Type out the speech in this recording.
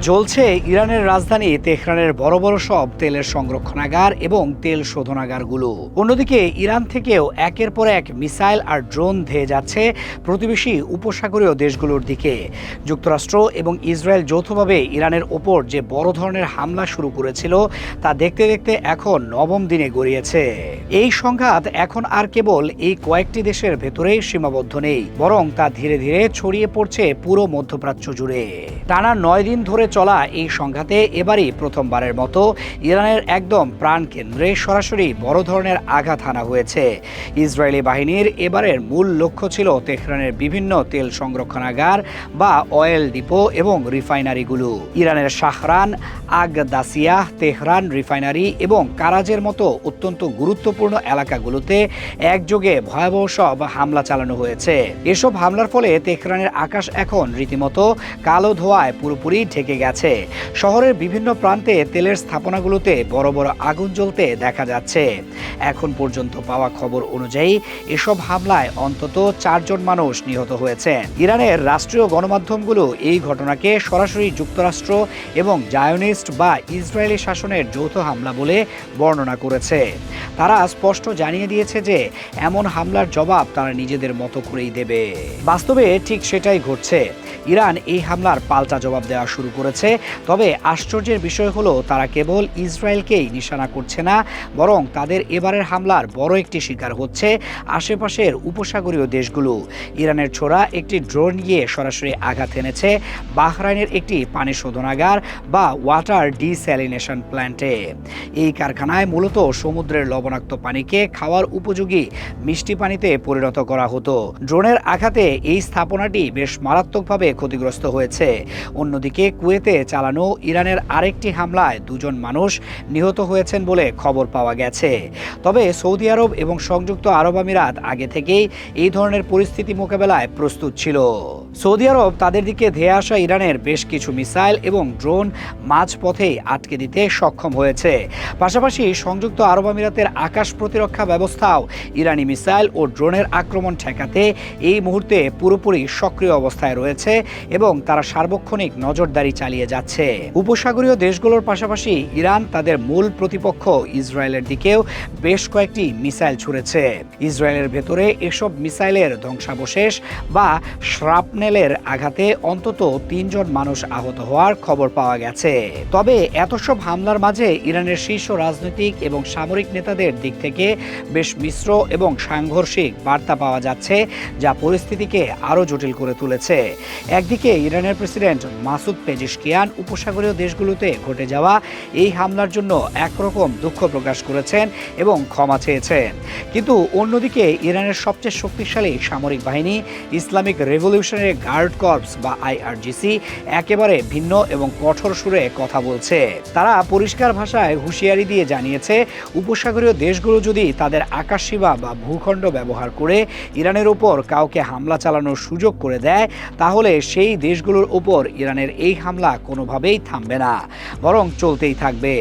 জ্বলছে ইরানের রাজধানী তেহরানের বড় বড় সব তেলের সংরক্ষণাগার এবং তেল শোধনাগারগুলো। অন্যদিকে ইরান থেকেও একের পর এক মিসাইল আর ড্রোন ধেয়ে যাচ্ছে প্রতিবেশী উপসাগরীয় দেশগুলোর দিকে। যুক্তরাষ্ট্র এবং ইসরায়েল যৌথভাবে ইরানের ওপর যে বড় ধরনের হামলা শুরু করেছিল তা দেখতে দেখতে এখন নবম দিনে গড়িয়েছে। এই সংঘাত এখন আর কেবল এই কয়েকটি দেশের ভেতরেই সীমাবদ্ধ নেই, বরং তা ধীরে ধীরে ছড়িয়ে পড়ছে পুরো মধ্যপ্রাচ্য জুড়ে। টানা 9 দিন ধরে চলা এই সংঘাতে এবারই প্রথমবারের মতো ইরানের একদম প্রাণকেন্দ্রে সরাসরি বড় ধরনের আঘাত হানা হয়েছে। ইসরায়েলি বাহিনীর এবারের মূল লক্ষ্য ছিল তেহরানের বিভিন্ন তেল সংরক্ষণাগার বা অয়েল ডিপো এবং রিফাইনারিগুলো। ইরানের শাহরান, আগদাসিয়াহ, তেহরান রিফাইনারি এবং কারাজের মতো অত্যন্ত গুরুত্বপূর্ণ এলাকাগুলোতে একযোগে ভয়াবহ সব হামলা চালানো হয়েছে। এসব হামলার ফলে তেহরানের আকাশ এখন রীতিমতো কালো ধোঁয়ায় পুরোপুরি ঢেকে গেছে। শহরের বিভিন্ন প্রান্তে তেলের স্থাপনাগুলোতে বড় বড় আগুন জ্বলতে দেখা যাচ্ছে। এখন পর্যন্ত পাওয়া খবর অনুযায়ী এসব হামলায় অন্তত 4 জন মানুষ নিহত হয়েছেন। ইরানের রাষ্ট্রীয় গণমাধ্যমগুলো এই ঘটনাকে সরাসরি যুক্তরাষ্ট্র এবং জায়োনিস্ট বা ইসরায়েলি শাসনের যৌথ হামলা বলে বর্ণনা করেছে। তারা স্পষ্ট জানিয়ে দিয়েছে যে এমন হামলার জবাব তারা নিজেদের মতো করেই দেবে। বাস্তবে ঠিক সেটাই ঘটছে। ইরান এই হামলার পাল্টা জবাব দেওয়া শুরু করেছে। তবে আশ্চর্যের বিষয় হলো তারা কেবল ইসরায়েলকেই নিশানা করছে না, বরং তাদের এবারের হামলার বড় একটি শিকার হচ্ছে আশেপাশের উপসাগরীয় দেশগুলো। ইরানের ছোড়া একটি ড্রোন গিয়ে সরাসরি আঘাত এনেছে বাহরাইনের একটি পানি শোধনাগার বা ওয়াটার ডিস্যালিনেশন প্ল্যান্টে। এই কারখানায় মূলত সমুদ্রের লবণাক্ত পানিকে খাওয়ার উপযোগী মিষ্টি পানিতে পরিণত করা হতো। ড্রোনের আঘাতে এই স্থাপনাটি বেশ মারাত্মকভাবে ক্ষতিগ্রস্ত হয়েছে। অন্যদিকে কুয়েতে চালানো ইরানের আরেকটি হামলায় 2 জন মানুষ নিহত হয়েছেন বলে খবর পাওয়া গেছে। তবে সৌদি আরব এবং সংযুক্ত আরব আমিরাত আগে থেকেই এই ধরনের পরিস্থিতি মোকাবেলায় প্রস্তুত ছিল। সৌদি আরব তাদের দিকে ধেয়ে আসা ইরানের বেশ কিছু মিসাইল এবং ড্রোন মাঝপথেই আটকে দিতে সক্ষম হয়েছে। পাশাপাশি সংযুক্ত আরব আমিরাতের আকাশ প্রতিরক্ষা ব্যবস্থাও ইরানি মিসাইল ও ড্রোনের আক্রমণ ঠেকাতে এই মুহূর্তে পুরোপুরি সক্রিয় অবস্থায় রয়েছে এবং তারা সার্বক্ষণিক নজরদারি চালিয়ে যাচ্ছে। উপসাগরীয় দেশগুলোর পাশাপাশি ইরান তাদের মূল প্রতিপক্ষ ইসরায়েলের দিকেও বেশ কয়েকটি মিসাইল ছুড়েছে। ইসরায়েলের ভেতরে এসব মিসাইলের ধ্বংসাবশেষ বা শ্রাপনেলের আঘাতে অন্তত 3 জন মানুষ আহত হওয়ার খবর পাওয়া গেছে। তবে এত সব হামলার মাঝে ইরানের শীর্ষ রাজনৈতিক এবং সামরিক নেতাদের দিক থেকে বেশ মিশ্র এবং সাংঘর্ষিক বার্তা পাওয়া যাচ্ছে, যা পরিস্থিতিকে আরও জটিল করে তুলেছে। একদিকে ইরানের প্রেসিডেন্ট মাসুদ পেজিশকিয়ান উপসাগরীয় দেশগুলোতে ঘটে যাওয়া এই হামলার জন্য একরকম দুঃখ প্রকাশ করেছেন এবং ক্ষমা চেয়েছেন। কিন্তু অন্যদিকে ইরানের সবচেয়ে শক্তিশালী সামরিক বাহিনী ইসলামিক রেভলিউশনারি গার্ড কর্পস বা IRGC একেবারে ভিন্ন এবং কঠোর সুরে কথা বলছে। তারা পরিষ্কার ভাষায় হুঁশিয়ারি দিয়ে জানিয়েছে, উপসাগরীয় দেশগুলো যদি তাদের আকাশসীমা বা ভূখণ্ড ব্যবহার করে ইরানের উপর কাউকে হামলা চালানোর সুযোগ করে দেয়, তাহলে সেই দেশগুলোর উপর ইরানের এই হামলা কোনোভাবেই থামবে না, বরং চলতেই থাকবে।